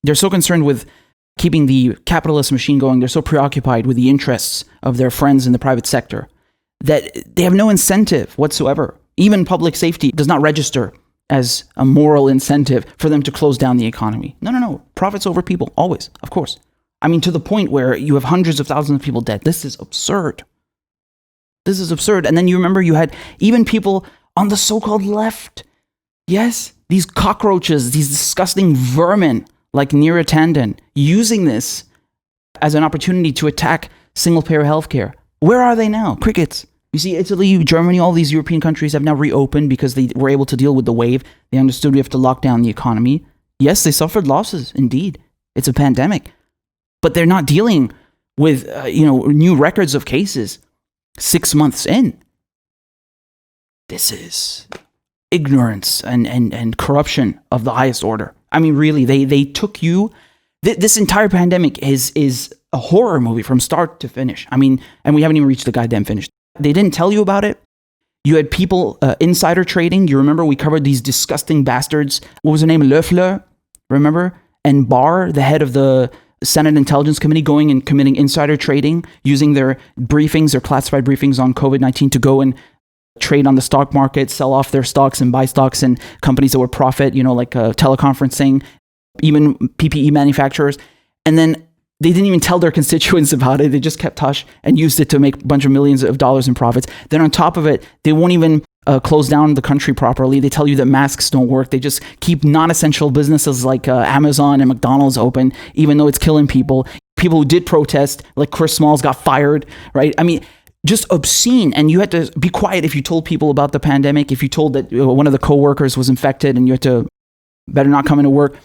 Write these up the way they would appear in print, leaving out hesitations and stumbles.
They're so concerned with keeping the capitalist machine going. They're so preoccupied with the interests of their friends in the private sector that they have no incentive whatsoever. Even public safety does not register as a moral incentive for them to close down the economy. No. Profits over people, always, of course. I mean, to the point where you have hundreds of thousands of people dead. This is absurd. This is absurd. And then you remember you had even people on the so-called left. Yes, these cockroaches, these disgusting vermin like Neera Tanden, using this as an opportunity to attack single-payer healthcare. Where are they now? Crickets. You see, Italy, Germany, all these European countries have now reopened because they were able to deal with the wave. They understood we have to lock down the economy. Yes, they suffered losses, indeed. It's a pandemic. But they're not dealing with, new records of cases 6 months in. This is ignorance and corruption of the highest order. I mean, really, they took you. This entire pandemic is a horror movie from start to finish. I mean, and we haven't even reached the goddamn finish. They didn't tell you about it. You had people insider trading. You remember we covered these disgusting bastards. What was her name? Loeffler, remember? And Barr, the head of the Senate Intelligence Committee, going and committing insider trading, using their briefings, their classified briefings on COVID-19 to go and trade on the stock market, sell off their stocks and buy stocks in companies that would profit, like teleconferencing, even PPE manufacturers. And then they didn't even tell their constituents about it. They just kept hush and used it to make a bunch of millions of dollars in profits. Then on top of it, they won't even close down the country properly. They tell you that masks don't work. They just keep non-essential businesses like Amazon and McDonald's open, even though it's killing people. People who did protest, like Chris Smalls, got fired, right? I mean, just obscene. And you had to be quiet if you told people about the pandemic, if you told that one of the coworkers was infected and you had to better not come into work.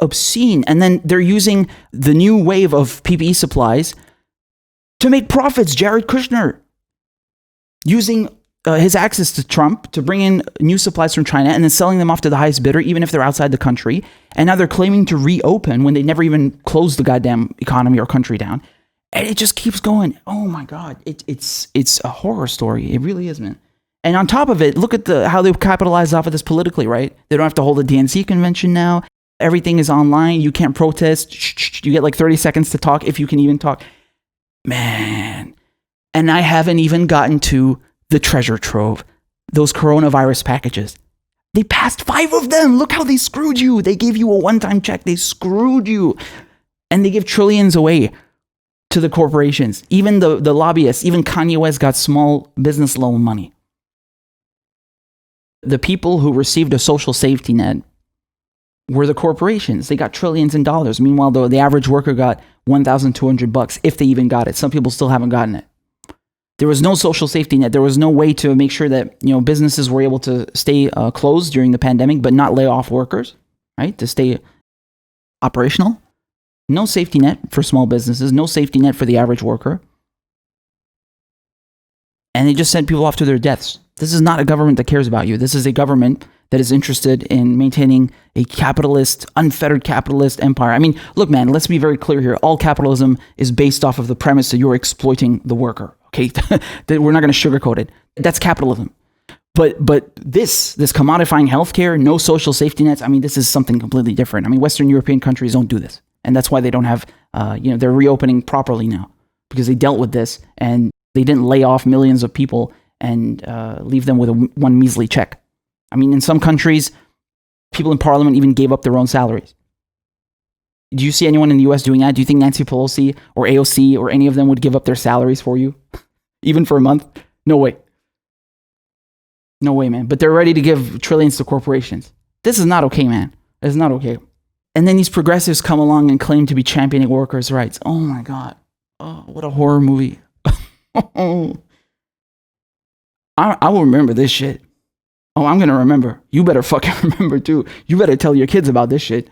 Obscene. And then they're using the new wave of PPE supplies to make profits. Jared Kushner using his access to Trump to bring in new supplies from China and then selling them off to the highest bidder, even if they're outside the country. And now they're claiming to reopen when they never even closed the goddamn economy or country down. And it just keeps going. Oh my God. It's a horror story. It really is, man. And on top of it, look at how they capitalize off of this politically, right? They don't have to hold a DNC convention now. Everything is online. You can't protest. You get like 30 seconds to talk, if you can even talk. Man. And I haven't even gotten to the treasure trove, those coronavirus packages. They passed 5 of them. Look how they screwed you. They gave you a one-time check. They screwed you. And they give trillions away to the corporations. Even the lobbyists, even Kanye West got small business loan money. The people who received a social safety net were the corporations. They got trillions in dollars. Meanwhile, the average worker got $1,200, if they even got it. Some people still haven't gotten it. There was no social safety net. There was no way to make sure that businesses were able to stay closed during the pandemic, but not lay off workers, right? To stay operational. No safety net for small businesses. No safety net for the average worker. And they just sent people off to their deaths. This is not a government that cares about you. This is a government that is interested in maintaining a capitalist, unfettered capitalist empire. I mean, look, man, let's be very clear here. All capitalism is based off of the premise that you're exploiting the worker, okay? That we're not going to sugarcoat it. That's capitalism. But this commodifying healthcare, no social safety nets, I mean, this is something completely different. I mean, Western European countries don't do this. And that's why they don't have, they're reopening properly now. Because they dealt with this and they didn't lay off millions of people and leave them with one measly check. I mean, in some countries, people in parliament even gave up their own salaries. Do you see anyone in the U.S. doing that? Do you think Nancy Pelosi or AOC or any of them would give up their salaries for you? Even for a month? No way. No way, man. But they're ready to give trillions to corporations. This is not okay, man. It's not okay. And then these progressives come along and claim to be championing workers' rights. Oh my God. Oh, what a horror movie. I will remember this shit. Oh, I'm going to remember. You better fucking remember too. You better tell your kids about this shit.